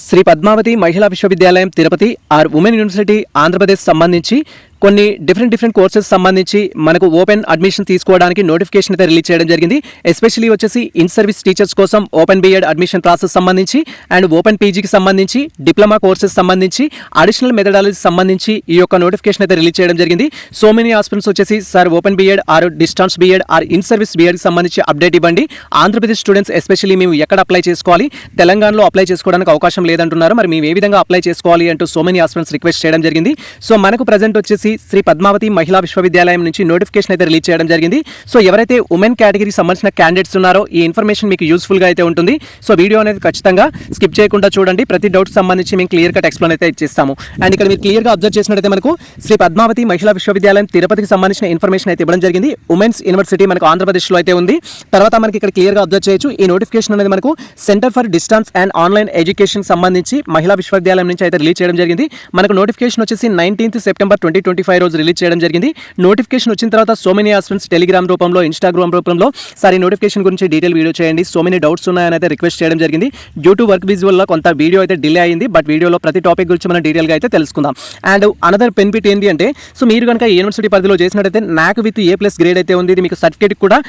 Shri Padmavati Mahila Vishwavidyalayam Tirupati or women university Andhra Pradesh సంబంధించి కొన్ని different courses సంబంధించి మనకు ఓపెన్ అడ్మిషన్ తీసుకోవడానికి నోటిఫికేషన్ అయితే రిలీజ్ చేయడం జరిగింది. ఎస్పెషల్లీ వచ్చేసి ఇన్ సర్వీస్ టీచర్స్ కోసం ఓపెన్ బీఎడ్ అడ్మిషన్ ప్రాసెస్ సంబంధించి అండ్ ఓపెన్ పీజీకి సంబంధించి డిప్లొమా కోర్సెస్ సంబంధించి అడిషనల్ మెథడాలజీ సంబంధించి ఈ యొక్క నోటిఫికేషన్ అయితే రిలీజ్ చేయడం జరిగింది. సో మెనీ ఆస్పిరెంట్స్ వచ్చేసి sir open B Ed or distance B Ed or in service బీఎడ్కి సంబంధించి అప్డేట్ ఇవ్వండి. ఆంధ్రప్రదేశ్ స్టూడెంట్స్ ఎస్పెషల్లీ మేము ఎక్కడ అప్లై చేసుకోవాలి, తెలంగాణలో అప్లై చేసుకోవడానికి అవకాశం లేదంటున్నారు. మరి మేము ఏ విధంగా అప్లై చేసుకోవాలి అంటూ సో మెనీ ఆస్పిరెంట్స్ రిక్వెస్ట్ చేయడం జరిగింది. సో మనకు ప్రజెంట్ వచ్చేసి శ్రీ పద్మావతి మహిళా విశ్వవిద్యాలయం నుంచి నోటిఫికేషన్ అయితే రిలీజ్ చేయడం జరిగింది. సో ఎవరైతే ఉమెన్ కేటగిరీకి సంబంధించిన క్యాండిడేట్స్ ఉన్నారో ఈ ఇన్ఫర్మేషన్ మీకు యూస్ఫుల్గా అయితే ఉంటుంది. సో వీడియో అనేది ఖచ్చితంగా స్కిప్ చేయకుండా చూడండి. ప్రతి డౌట్ సంబంధించి మేము క్లియర్ కట్ ఎక్స్ప్లెయిన్ అయితే ఇచ్చేస్తాము. అండ్ ఇక్కడ మీరు క్లియర్గా అబ్జర్వ్ చేసినట్లయితే మనకు శ్రీ పద్మావతి మహిళా విశ్వవిద్యాలయం తిరుపతికి సంబంధించిన ఇన్ఫర్మేషన్ అయితే ఇవ్వడం జరిగింది. ఉమెన్స్ యూనివర్సిటీ మనకు ఆంధ్రప్రదేశ్లో అయితే ఉంది. తర్వాత మనకి ఇక్కడ క్లియర్గా అబ్జర్వ్ చేయొచ్చు. ఈ నోటిఫికేషన్ అనేది మనకు centre for distance and online education సంబంధించి మహిళా విశ్వవిద్యాలయం నుంచి అయితే రిలీజ్ చేయడం జరిగింది. మనకు నోటిఫికేషన్ వచ్చేసి 19th సెప్టెంబర్ 2025 రోజు రిలీజ్ చేయడం జరిగింది. నోటిఫికేషన్ వచ్చిన తర్వాత సో మెనీ ఆస్పిరెంట్స్ టెలిగ్రామ్ రూపంలో, ఇన్స్టాగ్రామ్ రూపంలో సార్ ఈ నోటిఫికేషన్ గురించి డీటెయిల్ వీడియో చేయండి, సో మెనీ డౌట్స్ ఉన్నాయని అయితే రిక్వెస్ట్ చేయడం జరిగింది. డ్యూ టు వర్క్ బిజీ వల్ల కొంత వీడియో అయితే డిలే అయింది. బట్ వీడియోలో ప్రతి టాపిక్ గురించి మనం డీటెయిల్గా అయితే తెలుసుకుందాం. అండ్ అనదర్ బెనిఫిట్ ఏంటి అంటే, సో మీరు కనుక యూనివర్సిటీ పరిధిలో చేసినట్టయితే నాకు విత్ A+ గ్రేడ్ అయితే ఉంది. ఇది మీకు సర్టిఫికేట్ కూడా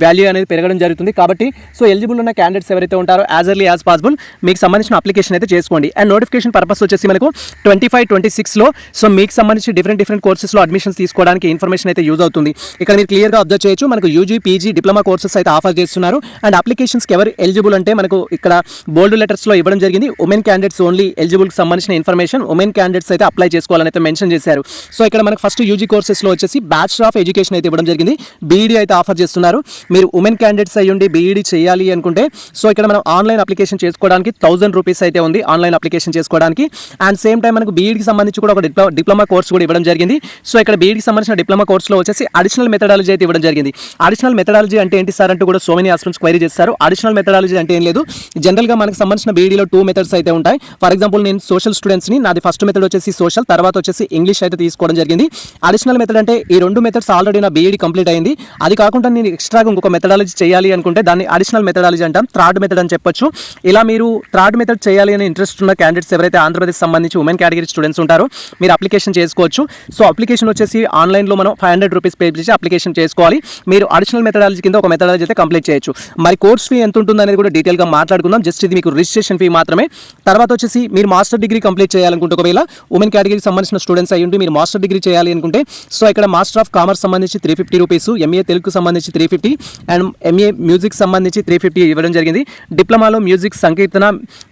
వాల్యూ అనేది పెరగడం జరుగుతుంది. కాబట్టి సో ఎలిజిబుల్ ఉన్న క్యాండిడేట్స్ ఎవరైతే ఉంటారో యాజ్ ఎర్లీ యాజ్ పాసిబుల్ మీకు సంబంధించిన అప్లికేషన్ అయితే చేసుకోండి. అండ్ నోటిఫికేషన్ పర్పస్ వచ్చేసి మనకు 25-26లో సో మీకు సంబంధించి డిఫరెంట్ కోర్సెస్లో అడ్మిషన్స్ తీసుకోవడానికి ఇన్ఫర్మేషన్ అయితే యూజ్ అవుతుంది. ఇక్కడ మీరు క్లియర్గా అబ్జర్వ్ చేయొచ్చు. మనకు యూజీ, పీజీ, డిప్లొమా కోర్సెస్ అయితే ఆఫర్ చేస్తున్నారు. అండ్ అప్లికేషన్స్కి ఎవరు ఎలిజిబుల్ అంటే మనకు ఇక్కడ బోల్డ్ లెటర్స్లో ఇవ్వడం జరిగింది. ఉమెన్ క్యాండిడేట్స్ ఓన్లీ ఎలిజిబుల్కి సంబంధించిన ఇన్ఫర్మేషన్ ఉమెన్ క్యాండిడేట్స్ అయితే అప్లై చేసుకోవాలని అయితే మెన్షన్ చేశారు. సో ఇక్కడ మనకు ఫస్ట్ యూజీ కోర్సెస్లో వచ్చేసి బ్యాచిలర్ ఆఫ్ ఎడ్యుకేషన్ అయితే ఇవ్వడం జరిగింది. బీఈడీ అయితే ఆఫర్ చేస్తున్నారు. మీరు ఉమెన్ క్యాండిడేట్స్ అయ్యుండి బీఈడీ చేయాలి అనుకుంటే సో ఇక్కడ మనం ఆన్లైన్ అప్లికేషన్ చేసుకోవడానికి 1000 రూపీస్ అయితే ఉంది ఆన్లైన్ అప్లికేషన్ చేసుకోవడానికి. అండ్ సేమ్ టైం మనకు బీఈడీకి సంబంధించి కూడా ఒక డిప్లొమా కోర్స్ కూడా ఇవ్వడం జరిగింది. సో ఇక్కడ బీఈడీకి సంబంధించిన డిప్లొమా కోర్సులో వచ్చేసి అడిషనల్ మెథడాలజీ అయితే ఇవ్వడం జరిగింది. అడిషనల్ మెథడాలజీ అంటే ఏంటి సార్ అంటూ కూడా సో మెనీ ఆస్పిరెంట్స్ క్వైరీ చేస్తారు. అడిషనల్ మెథడాలజీ అంటే ఏం లేదు, జనరల్గా మనకు సంబంధించిన బీఈడీలో 2 మెథడ్స్ అయితే ఉంటాయి. ఫర్ ఎగ్జాంపుల్ నేను సోషల్ స్టూడెంట్స్ని, నాది ఫస్ట్ మెథడ్ వచ్చేసి సోషల్, తర్వాత వచ్చేసి ఇంగ్లీష్ అయితే తీసుకోవడం జరిగింది. అడిషనల్ మెథడ్ అంటే ఈ 2 మెథడ్స్ ఆల్రెడీ నా బీఈడీ కంప్లీట్ అయింది. అది కాకుండా నేను ఎక్స్ట్రాగా ఇంకొక మెథడాలజీ చేయాలి అనుకుంటే దాన్ని అడిషనల్ మెథడాలజీ అంటాం, థర్డ్ మెథడ్ అని చెప్పొచ్చు. ఇలా మీరు థర్డ్ మెథడ్ చేయాలి అని ఇంట్రెస్ట్ ఉన్న క్యాండిడేట్స్ ఎవరైతే ఆంధ్రప్రదేశ్ సంబంధించి ఉమెన్ కేటగిరీ స్టూడెంట్స్ ఉంటారో మీరు అప్లికేషన్ చేసుకోవచ్చు. సో అప్లికేషన్ వచ్చేసి ఆన్లైన్లో మనం 500 రూపీస్ పే చేసి అప్లికేషన్ చేసుకోవాలి. మీరు అడిషనల్ మెథడాలజీ కింద ఒక మెథడాలజీ అయితే కంప్లీట్ చేయొచ్చు. మరి కోర్స్ ఫీ ఎంత ఉంటుంది అనేది కూడా డీటెయిల్గా మాట్లాడుకుందాం. జస్ట్ ఇది మీకు రిజిస్ట్రేషన్ ఫీ మాత్రమే. తర్వాత వచ్చేసి మీరు మాస్టర్ డిగ్రీ కంప్లీట్ చేయాలనుకుంటే, ఒకవేళ ఉమెన్ కేటగిరీకి సంబంధించిన స్టూడెంట్స్ అయ్యి ఉంటే మీరు మాస్టర్ డిగ్రీ చేయాలి అనుకుంటే సో ఇక్కడ మాస్టర్ ఆఫ్ కామర్స్ సంబంధించి 350 రూపీస్, ఎంఏ తెలుగుకు సంబంధించి 350 అండ్ ఎంఏ మ్యూజిక్ సంబంధించి 350 ఇవ్వడం జరిగింది. డిప్లొమాలో మ్యూజిక్ సంకీర్తన,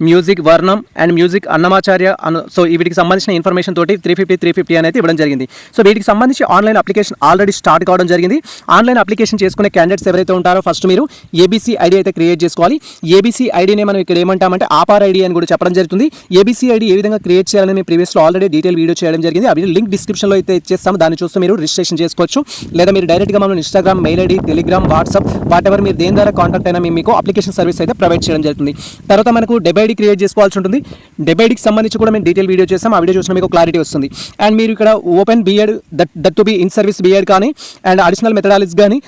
మ్యూజిక్ వర్ణం అండ్ మ్యూజిక్ అన్నమాచార్య సో వీటికి సంబంధించిన ఇన్ఫర్మేషన్ తోటి 350 అనేది ఇవ్వడం జరిగింది. సో వీటికి సంబంధించి ఆన్లైన్ అప్లికేషన్ ఆల్రెడీ స్టార్ట్ కావడం జరిగింది. ఆన్లైన్ అప్లికేషన్ చేసుకునే క్యాండిడేట్స్ ఎవరైతే ఉంటారో ఫస్ట్ మీరు ఏబీసీ ఐడి అయితే క్రియేట్ చేసుకోవాలి. ఏబీసీ ఐడినే మనం ఇక్కడ ఏమంటామంటే ఆపార్ ఐడి అని కూడా చెప్పడం జరుగుతుంది. ఏబీసీ ఐడి ఏ విధంగా క్రియేట్ చేయాలని మేము ప్రీవియస్లో ఆల్రెడీ డీటెయిల్ వీడియో చేయడం జరిగింది. అవి లింక్ డిస్క్రిప్షన్లో అయితే ఇచ్చేస్తాము. దాన్ని చూస్తూ మీరు రిజిస్ట్రేషన్ చేసుకోవచ్చు. లేదా మీరు డైరెక్ట్గా మనం Instagram, mail ID, Telegram, WhatsApp what ever మీరు దేని ద్వారా కాంటాక్ట్ అయినా మేము మీకు అప్లికేషన్ సర్వీస్ అయితే ప్రొవైడ్ చేయడం జరుగుతుంది. తర్వాత మనకు డెబ్ ఐడి క్రియేట్ చేసుకోవాల్సి ఉంటుంది. డెబ్ ఐడికి సంబంధించి కూడా మేము డీటెయిల్ వీడియో చేస్తాం. ఆ వీడియో చూసిన మీకు క్లారిటీ వస్తుంది. అండ్ మీరు ఇక్కడ open BEd that to be in service BEd కానీ అండ్ అడిషనల్ మెథడాలజీ కానీ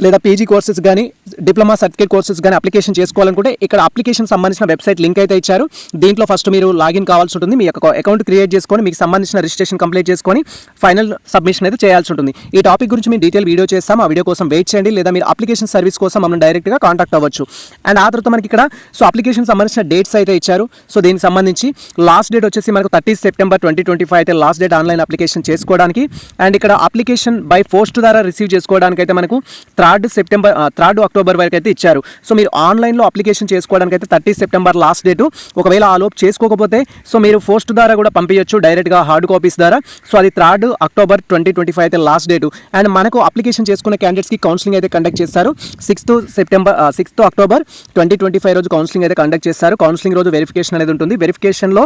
లేదా పీజీ కోర్సెస్ కానీ డిప్లొమా సర్టిఫికేట్ కోర్సెస్ కానీ అప్లికేషన్ చేసుకోవాలనుకుంటే ఇక్కడ అప్లికేషన్ సంబంధించిన వెబ్సైట్ లింక్ అయితే ఇచ్చారు. దీంట్లో ఫస్ట్ మీరు లాగిన్ కావాల్సి ఉంటుంది. మీ యొక్క అకౌంట్ క్రియేట్ చేసుకొని మీకు సంబంధించిన రిజిస్ట్రేషన్ కంప్లీట్ చేసుకొని ఫైనల్ సబ్మిషన్ అయితే చేయాల్సి ఉంటుంది. ఈ టాపిక్ గురించి మేము డీటెయిల్ వీడియో చేస్తాం. ఆ వీడియో కోసం వెయిట్ చేయండి. లేదా మీరు అప్లికేషన్ సర్వీస్ కోసం మనం డైరెక్ట్గా కాంటాక్ట్ అవ్వచ్చు. అండ్ ఆ తర్వాత మనకి ఇక్కడ సో అప్లికేషన్ సంబంధించిన డేట్స్ అయితే ఇచ్చారు. సో దీనికి సంబంధించి లాస్ట్ డేట్ వచ్చేసి మనకు 30 సెప్టెంబర్ 2025 అయితే లాస్ట్ డేట్ ఆన్లైన్ అప్లికేషన్ చేసుకోవడానికి. అండ్ ఇక్కడ అప్లికేషన్ బై పోస్ట్ ద్వారా రిసీవ్ చేసుకోవడానికి అయితే మనకు 3 అక్టోబర్ వరకు అయితే ఇచ్చారు. సో మీరు ఆన్లైన్లో అప్లికేషన్ చేసుకోవడానికి అయితే 30 సెప్టెంబర్ లాస్ట్ డేటు. ఒకవేళ ఆ లోపు చేసుకోకపోతే సో మీరు పోస్ట్ ద్వారా కూడా పంపించవచ్చు డైరెక్ట్గా హార్డ్ కాపీస్ ద్వారా. సో అది 3 అక్టోబర్ 2025 అయితే లాస్ట్ డేటు. అండ్ మనకు అప్లికేషన్ చేసుకునే క్యాండిడేట్స్కి కౌన్సిలింగ్ అయితే కండక్ట్ చేస్తారు. 6 అక్టోబర్ 2025 రోజు కౌన్సిలింగ్ అయితే కండక్ట్ చేస్తారు. కౌన్సిలింగ్ రోజు వెరిఫికేషన్ అనేది ఉంటుంది. వెరిఫికేషన్లో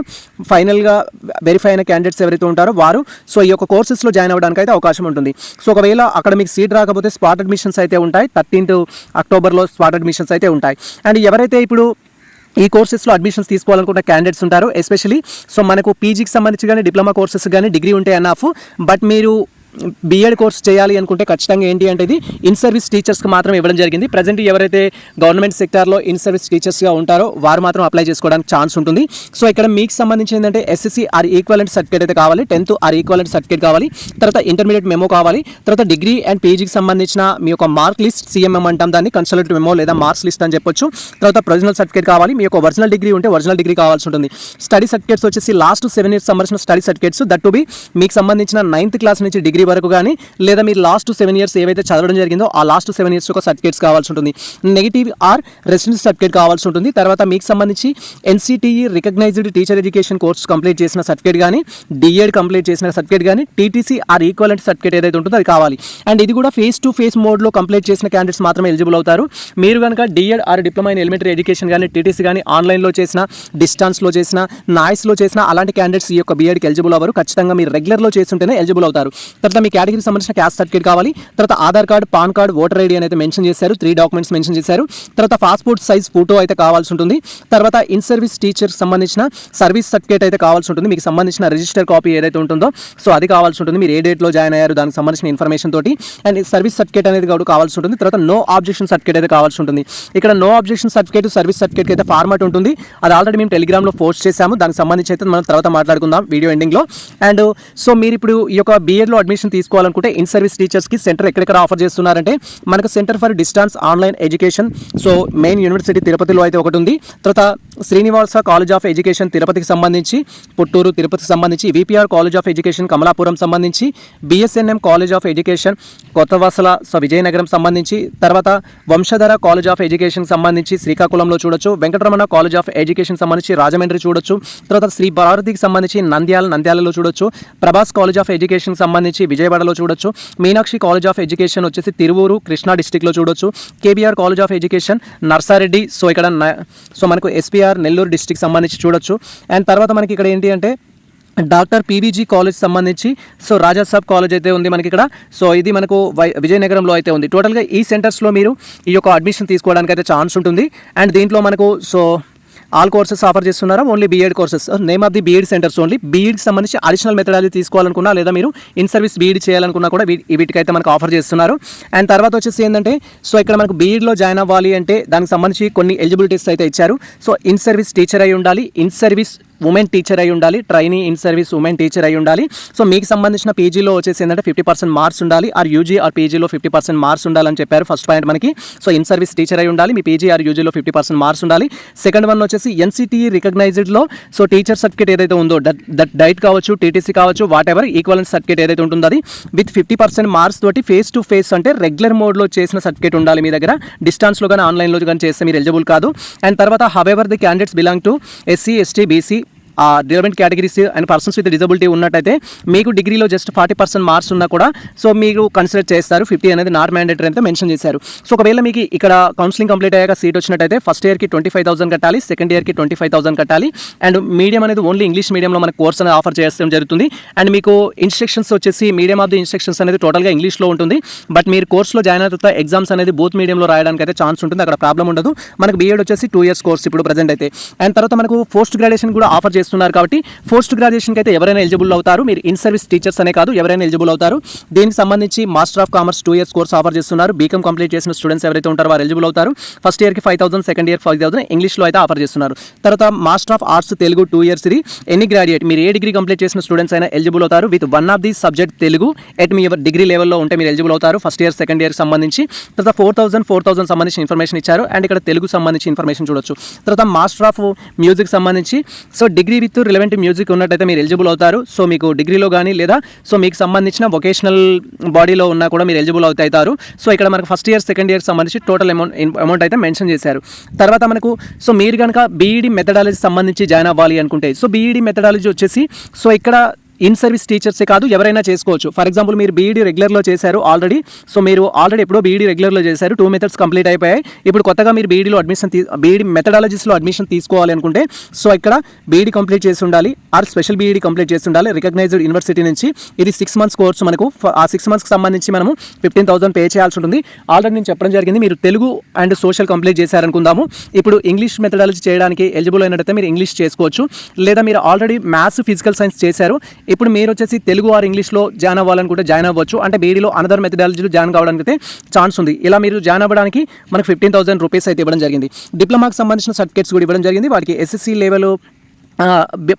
ఫైనల్గా వెరిఫై అయిన క్యాండిడేట్స్ ఎవరైతే ఉంటారో వారు సో ఈ యొక్క కోర్సెస్లో జాయిన్ అవ్వడానికి అయితే అవకాశం ఉంటుంది. సో ఒకవేళ అక్కడ మీకు సీట్ రాకపోతే స్పాట్ అడ్మిషన్స్ అయితే ఉంటాయి. 13th అక్టోబర్లో స్పాట్ అడ్మిషన్స్ అయితే ఉంటాయి. అండ్ ఎవరైతే ఇప్పుడు ఈ కోర్సెస్లో అడ్మిషన్స్ తీసుకోవాలనుకున్న క్యాండిడేట్స్ ఉంటారు ఎస్పెషలీ సో మనకు పీజీకి సంబంధించి కానీ డిప్లొమా కోర్సెస్ కానీ డిగ్రీ ఉంటే ఎనఫ్. బట్ మీరు బీఎడ్ కోర్స్ చేయాలి అనుకుంటే ఖచ్చితంగా ఏంటి అంటే ఇది ఇన్ సర్వీస్ టీచర్స్కి మాత్రం ఇవ్వడం జరిగింది. ప్రజెంట్ ఎవరైతే గవర్నమెంట్ సెక్టార్లో ఇన్ సర్వీస్ టీచర్స్గా ఉంటారో వారు మాత్రం అప్లై చేసుకోవడానికి ఛాన్స్ ఉంటుంది. సో ఇక్కడ మీకు సంబంధించి ఏంటంటే ఎస్ఎస్సి ఆర్ ఈక్వలెంట్ సర్టిఫికేట్ అయితే కావాలి, 10th ఆర్ ఈక్వలెంట్ సర్టిఫికేట్ కావాలి, తర్వాత ఇంటర్మీడియట్ మెమో కావాలి, తర్వాత డిగ్రీ అండ్ పీజీకి సంబంధించిన మీ యొక్క మార్క్ లిస్ట్ సిఎంఎం అంటాం దాన్ని, కన్సల్టేటివ్ మెమో లేదా మార్క్స్ లిస్ట్ అని చెప్పొచ్చు. తర్వాత ప్రొవిజనల్ సర్టిఫికేట్ కావాలి, మీ యొక్క ఒరిజినల్ డిగ్రీ ఉంటే ఒరిజినల్ డిగ్రీ కావాల్సి ఉంటుంది. స్టడీ సర్టిఫికేట్స్ వచ్చేసి లాస్ట్ 7 years సంబంధించిన study certificates, that to B మీకు సంబంధించిన 9th క్లాస్ నుంచి డిగ్రీ వరకు కానీ లేదా మీరు లాస్ట్ 7 years ఏవైతే చదవడం జరిగిందో ఆ లాస్ట్ 7 years యొక్క సర్టిఫికేట్స్ కావాల్సి ఉంటుంది. నెగిటివ్ ఆర్ రెసిడెన్స్ సర్టిఫికేట్ కావాల్సి ఉంటుంది. తర్వాత మీకు సంబంధించి NCTE recognised teacher education course complete చేసిన సర్టిఫికేట్ కానీ, డిఎడ్ కంప్లీట్ చేసిన సర్టిఫికేట్ కానీ, టీటీసీ ఆర్ ఈక్వలెంట్ సర్టిఫికేట్ ఏదైతే ఉంటుందో అది కావాలి. అండ్ ఇది కూడా ఫేస్ టు ఫేస్ మోడ్లో కంప్లీట్ చేసిన క్యాండిడేట్స్ మాత్రమే ఎలిజిబుల్ అవుతారు. మీరు కనుక DEd or diploma in elementary education కానీ, టీటీసీ కానీ ఆన్లైన్లో చేసిన, డిస్టెన్స్లో చేసిన, నాయిస్లో చేసిన అలాంటి క్యాండిడేట్స్ ఈ యొక్క బీఎడ్కి ఎలిజిబుల్ అవ్వరు. ఖచ్చితంగా మీరు రెగ్యులర్లో చేస్తుంటేనే ఎలిజిబుల్ అవుతారు. తర్వాత మీ కేటగిరీకి సంబంధించిన క్యాస్ట్ సర్టిఫికేట్ కావాలి. తర్వాత Aadhaar card, pan card, voter ID అనేది మెన్షన్ చేశారు, 3 డాక్యుమెంట్స్ మెన్షన్ చేశారు. తర్వాత పాస్పోర్ట్ సైజ్ ఫోటో అయితే కావాల్సి ఉంటుంది. తర్వాత ఇన్ సర్వీస్ టీచర్ సంబంధించిన సర్వీస్ సర్టిఫికేట్ అయితే కావాల్సి ఉంటుంది. మీకు సంబంధించిన రిజిస్టర్ కాపీ ఏదైతే ఉంటుందో సో అది కావాల్సి ఉంటుంది. మీరు ఏ డేట్లో జాయిన్ అయ్యారు దానికి సంబంధించిన ఇన్ఫర్మేషన్ తోటి అండ్ సర్వీస్ సర్టిఫికేట్ అనేది కూడా కావాల్సి ఉంటుంది. తర్వాత నో ఆబ్జెక్షన్ సర్టిఫికేట్ అయితే కావాల్సి ఉంటుంది. ఇక్కడ no objection certificate, service certificate అయితే ఫార్మాట్ ఉంటుంది. అది ఆల్రెడీ మేము టెలిగ్రామ్లో పోస్ట్ చేశాము. దానికి సంబంధించి అయితే మనం తర్వాత మాట్లాడుకుందాం వీడియో ఎండింగ్లో. అండ్ సో మీరు ఇప్పుడు ఈ యొక్క బీఎడ్లో అడ్మిషన్ తీసుకోవాలనుకుంటే ఇన్ సర్వీస్ టీచర్స్కి సెంటర్ ఎక్కడెక్కడ ఆఫర్ చేస్తున్నారంటే మనకు centre for distance online education so main university తిరుపతిలో అయితే ఒకటి ఉంది. తర్వాత శ్రీనివాస కాలేజ్ ఆఫ్ ఎడ్యుకేషన్ తిరుపతికి సంబంధించి, పుట్టూరు తిరుపతికి సంబంధించి, VPR college of education Kamalapuram సంబంధించి, బిఎస్ఎన్ఎం కాలేజ్ ఆఫ్ ఎడ్యుకేషన్ కొత్తవసల సో విజయనగరం సంబంధించి, తర్వాత వంశధర కాలేజ్ ఆఫ్ ఎడ్యుకేషన్ సంబంధించి శ్రీకాకుళంలో చూడొచ్చు, వెంకటరమణ కాలేజ్ ఆఫ్ ఎడ్యుకేషన్ సంబంధించి రాజమండ్రి చూడొచ్చు, తర్వాత శ్రీ భారతికి సంబంధించి నంద్యాలలో చూడొచ్చు, ప్రభాస్ కాలేజ్ ఆఫ్ ఎడ్యుకేషన్ సంబంధించి విజయవాడలో చూడొచ్చు, మీనాక్షి కాలేజ్ ఆఫ్ ఎడ్యుకేషన్ వచ్చేసి తిరువూరు కృష్ణా డిస్టిక్లో చూడొచ్చు, KBR college of education Narsa Reddy so ఇక్కడ సో మనకు ఎస్పీఆర్ నెల్లూరు డిస్టిక్ సంబంధించి చూడొచ్చు. అండ్ తర్వాత మనకి ఇక్కడ ఏంటి అంటే డాక్టర్ పీవీజీ కాలేజ్ సంబంధించి సో రాజాసాబ్ కాలేజ్ అయితే ఉంది మనకి ఇక్కడ. సో ఇది మనకు విజయనగరంలో అయితే ఉంది. టోటల్గా ఈ సెంటర్స్లో మీరు ఈ యొక్క అడ్మిషన్ తీసుకోవడానికి అయితే ఛాన్స్ ఉంటుంది. అండ్ దీంట్లో మనకు సో ఆల్ కోర్సెస్ ఆఫర్ చేస్తున్నారా, only B Ed courses, name of the B Ed centres only. బీఎడ్కి సంబంధించి అడిషనల్ మెథడాలజీ తీసుకోవాలనుకున్నా లేదా మీరు ఇన్ సర్వీస్ బీఎడ్ చేయాలనుకున్నా కూడా వీటికైతే మనకు ఆఫర్ చేస్తున్నారు. అండ్ తర్వాత వచ్చేసి ఏంటంటే సో ఇక్కడ మనకు బీఎడ్లో జాయిన్ అవ్వాలి అంటే దానికి సంబంధించి కొన్ని ఎలిజిబిలిటీస్ అయితే ఇచ్చారు. సో ఇన్ సర్వీస్ టీచర్ అయి ఉండాలి, ఇన్ సర్వీస్ ఉమెన్ టీచర్ అయి ఉండాలి, trainee in service women teacher అయి ఉండాలి. సో మీకు సంబంధించిన పీజీలో వచ్చేసి ఏంటంటే 50% మార్క్స్ ఉండాలి, ఆర్ యూజీ ఆర్ పీజీలో 50% మార్క్స్ ఉండాలని చెప్పారు ఫస్ట్ పాయింట్ మనకి. సో ఇన్ సర్వీస్ టీచర్ అయి ఉండాలి, మీ పీజీ ఆర్ యూజీలో 50% మార్క్స్ ఉండాలి. సెకండ్ వన్ వచ్చేసి ఎన్సిటిఈ రికగ్నైజ్డ్లో సో టీచర్ సర్టిఫికేట్ ఏదైతే ఉందో దట్ డైట్ కావచ్చు, టీటీసీ కావచ్చు, వాట్ ఎవర్ ఈక్వలెంట్ సర్టిఫికేట్ ఏదైతే ఉంటుందో అది విత్ 50% మార్క్స్ తోటి ఫేస్ టు ఫేస్ అంటే రెగ్యులర్ మోడ్లో చేసిన సర్టిఫికేట్ ఉండాలి మీ దగ్గర. డిస్టెన్స్లో కానీ ఆన్లైన్లో కానీ చేస్తే మీరు ఎలిజిబుల్ కాదు. అండ్ తర్వాత however the candidates belong to SC, ST, BC relevant categories and persons with disability ఉన్నట్టయితే మీకు డిగ్రీలో జస్ట్ 40% మార్క్స్ ఉన్నా కూడా సో మీరు కన్సిడర్ చేస్తారు. 50 అనేది నాట్ మ్యాండేటరీ అయితే మెన్షన్ చేశారు. సో ఒకవేళ మీకు ఇక్కడ కౌన్సిలింగ్ కంప్లీట్ అయ్యాక సీట్ వచ్చినట్టయితే ఫస్ట్ ఇయర్కి 25,000 కట్టాలి, సెకండ్ ఇయర్కి 25,000 కట్టాలి. అండ్ మీడియం అనేది ఓన్లీ ఇంగ్లీష్ మీడియంలో మనకు కోర్స్ అనేది ఆఫర్ చేయడం జరుగుతుంది. అండ్ మీకు ఇన్స్ట్రక్షన్స్ వచ్చేసి మీడియం ఆఫ్ ది ఇన్స్ట్రక్షన్స్ అనేది టోటల్గా ఇంగ్లీష్లో ఉంటుంది. బట్ మీరు కోర్సులో జాయిన్ అయిన తర్వాత ఎగ్జామ్స్ అనేది బూత్ మీడియంలో రాయడానికి అయితే ఛాన్స్ ఉంటుంది, అక్కడ ప్రాబ్లం ఉండదు. మనకు బీఎడ్ వచ్చేసి 2 years కోర్స్ ఇప్పుడు ప్రజెంట్ అయితే. అండ్ తర్వాత మనకు పోస్ట్ గ్రాడ్యుయేషన్ కూడా ఆఫర్ చేస్తున్నారు కాబట్టి పోస్ట్ గ్రాడ్యుయేషన్కి అయితే ఎవరైనా ఎలిజిబుల్ అవుతారు. మీరు ఇన్ సర్వీస్ టీచర్స్ అనే కాదు ఎవరైనా ఎలిజిబుల్ అవుతారు. దీనికి సంబంధించి master of commerce 2 years course offer చేస్తున్నారు. బీకామ్ కంప్లీట్ చేసిన స్టూడెంట్స్ ఎవరైతే ఉంటారో వారు ఎలిజిబుల్ అవుతారు. ఫస్ట్ ఇయర్కి 5,000, సెకండ్ ఇయర్ 5,000 ఇంగ్లీష్లో అయితే ఆఫర్ చేస్తున్నారు. తర్వాత master of arts Telugu 2 years ఇది ఎనీ గ్రాడ్యుయేట్ మీరు ఏ డిగ్రీ కంప్లీట్ చేసిన స్టూడెంట్స్ అయినా ఎలిజిబుల్ అవుతారు with one of the subject Telugu at me degree లెవెల్లో ఉంటే మీరు ఎలిజిబుల్ అవుతారు ఫస్ట్ ఇయర్, సెకండ్ ఇయర్ సంబంధించి. తర్వాత 4,000 సంబంధించిన ఇన్ఫర్మేషన్ ఇచ్చారు. అండ్ ఇక్కడ తెలుగు సంబంధించి ఇన్ఫర్మేషన్ చూడొచ్చు. తర్వాత మాస్టర్ ఆఫ్ మ్యూజిక్ సంబంధించి so degree with relevant music ఉన్నట్టయితే మీరు ఎలిజిబుల్ అవుతారు. సో మీకు డిగ్రీలో కానీ లేదా సో మీకు సంబంధించిన వొకేషనల్ బాడీలో ఉన్నా కూడా మీరు ఎలిజిబుల్ అవుతారు. సో ఇక్కడ మనకు ఫస్ట్ ఇయర్, సెకండ్ ఇయర్ సంబంధించి టోటల్ అమౌంట్ అయితే మెన్షన్ చేశారు. తర్వాత మనకు సో మీరు కనుక బీఈడీ మెథడాలజీ సంబంధించి జాయిన్ అవ్వాలి అనుకుంటే సో బీఈడీ మెథడాలజీ వచ్చేసి సో ఇక్కడ ఇన్ సర్వీస్ టీచర్సే కాదు ఎవరైనా చేసుకోవచ్చు. ఫర్ ఎగ్జాంపుల్ మీరు బీఈడీ రెగ్యులర్లో చేశారు ఆల్రెడీ. సో మీరు ఆల్రెడీ ఎప్పుడో బీఈడీ రెగ్యులర్లో చేశారు, 2 methods కంప్లీట్ అయిపోయాయి. ఇప్పుడు కొత్తగా మీరు బీఈడీలో బీఈడీ మెథడాలజీస్లో అడ్మిషన్ తీసుకోవాలి అనుకుంటే సో ఇక్కడ బీఈడీ కంప్లీట్ చేసి ఉండాలి ఆర్ స్పెషల్ బీఈడీ కంప్లీట్ చేసి ఉండాలి రికగ్నైజ్డ్ యూనివర్సిటీ నుంచి. ఇది 6 months కోర్సు మనకు. ఆ 6 monthsకి సంబంధించి మనము 15,000 పే చేయాల్సి ఉంటుంది. ఆల్రెడీ నేను చెప్పడం జరిగింది. మీరు తెలుగు అండ్ సోషల్ కంప్లీట్ చేశారనుకుందాము. ఇప్పుడు ఇంగ్లీష్ మెథడాలజీ చేయడానికి ఎలిజిబుల్ అయినట్టయితే మీరు ఇంగ్లీష్ చేసుకోవచ్చు. లేదా మీరు ఆల్రెడీ మ్యాథ్స్, ఫిజికల్ సైన్స్ చేశారు, ఇప్పుడు మీరు వచ్చేసి తెలుగు ఆర్ ఇంగ్లీష్లో జాయిన్ అవ్వాలనుకుంటే జాయిన్ అవ్వచ్చు. అంటే బీఈడీలో అనదర్ మెథడాలజీలో జాయిన్ కావడానికి అయితే ఛాన్స్ ఉంది. ఇలా మీరు జాయిన్ అవ్వడానికి మనకు 15,000 రూపీస్ అయితే ఇవ్వడం జరిగింది. డిప్లొమాకి సంబంధించిన సర్టిఫికేట్స్ కూడా ఇవ్వడం జరిగింది. వాటికి ఎస్ఎస్సీ లెవెల్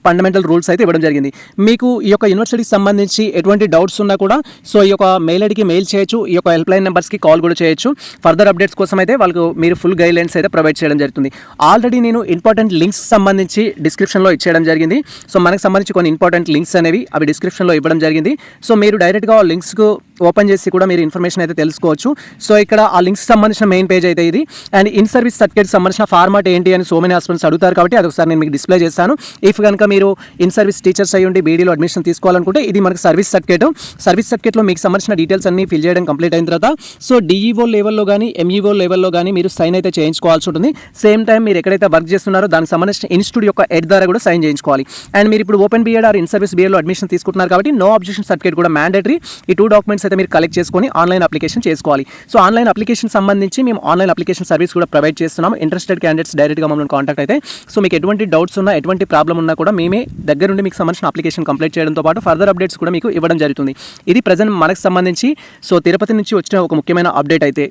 ఫండమెంటల్ రూల్స్ అయితే ఇవ్వడం జరిగింది. మీకు ఈ యొక్క యూనివర్సిటీకి సంబంధించి ఎటువంటి డౌట్స్ ఉన్నా కూడా సో ఈ యొక్క మెయిల్ ఐడికి మెయిల్ చేయొచ్చు, ఈ యొక్క హెల్ప్ లైన్ నెంబర్స్కి కాల్ కూడా చేయొచ్చు. ఫర్దర్ అప్డేట్స్ కోసం అయితే వాళ్ళకు మీరు ఫుల్ గైడ్ లైన్స్ అయితే ప్రొవైడ్ చేయడం జరుగుతుంది. ఆల్రెడీ నేను ఇంపార్టెంట్ లింక్స్ సంబంధించి డిస్క్రిప్షన్లో ఇచ్చేయడం జరిగింది. సో మనకు సంబంధించి కొన్ని ఇంపార్టెంట్ లింక్స్ అనేవి అవి డిస్క్రిప్షన్లో ఇవ్వడం జరిగింది. సో మీరు డైరెక్ట్గా ఆ లింక్స్కు ఓపెన్ చేసి కూడా మీరు ఇన్ఫర్మేషన్ అయితే తెలుసుకోవచ్చు. సో ఇక్కడ ఆ లింక్స్ సంబంధించిన మెయిన్ పేజ్ అయితే ఇది. అండ్ ఇన్ సర్వీస్ సర్టిఫికేట్ సంబంధించిన ఫార్మాట్ ఏంటి అని సో మెనీ ఆస్పిరెంట్స్ అడుగుతారు కాబట్టి అదొకసారి నేను మీకు డిస్ప్లే చేస్తాను. ఇఫ్ కనుక మీరు ఇన్ సర్వీస్ టీచర్స్ అయ్యి ఉండి బీడీలో అడ్మిషన్ తీసుకోవాలనుకుంటే ఇది మనకు సర్వీస్ సర్టిఫికేట్. సర్వీస్ సర్టిఫికేట్లో మీకు సంబంధించిన డీటెయిల్స్ అన్ని ఫిల్ చేయడం కంప్లీట్ అయిన తర్వాత సో డిఈఓ లెవెల్లో కానీ ఎంఈఓ లెవెల్లో కానీ మీరు సైన్ అయితే చేయించుకోవాల్సి ఉంటుంది. సేమ్ టైం మీరు ఎక్కడైతే వర్క్ చేస్తున్నారో దానికి సంబంధించిన ఇన్స్టిట్యూట్ యొక్క హెడ్ ద్వారా కూడా సైన్ చేయించుకోవాలి. అండ్ మీరు ఇప్పుడు open B Ed or in service బీఎడ్లో అడ్మిషన్ తీసుకుంటున్నారు కాబట్టి నో అబ్జెక్షన్ సర్టిఫికేట్ కూడా మ్యాండేటరీ. ఈ 2 డాక్యుమెంట్స్ అయితే మీరు కలెక్ట్ చేసుకొని ఆన్లైన్ అప్లికేషన్ చేసుకోవాలి. సో ఆన్లైన్ అప్లికేషన్ సంబంధించి మేము ఆన్లైన్ అప్లికేషన్ సర్వీస్ కూడా ప్రొవైడ్ చేస్తున్నాం. ఇంట్రెస్టెడ్ క్యాండిడేట్స్ డైరెక్ట్గా మమ్మల్ని కాంటాక్ట్ అయితే సో మీకు ఎటువంటి డౌట్స్ ఉన్నా ఎటువంటి ప్రాబ్లం ఉన్నా కూడా మేమే దగ్గర నుండి మీకు సంబంధించిన అప్లికేషన్ కంప్లీట్ చేయడంతో పాటు ఫర్దర్ అప్డేట్స్ కూడా మీకు ఇవ్వడం జరుగుతుంది. ఇది ప్రజెంట్ మనకు సంబంధించి సో తిరుపతి నుంచి వచ్చిన ఒక ముఖ్యమైన అప్డేట్ అయితే.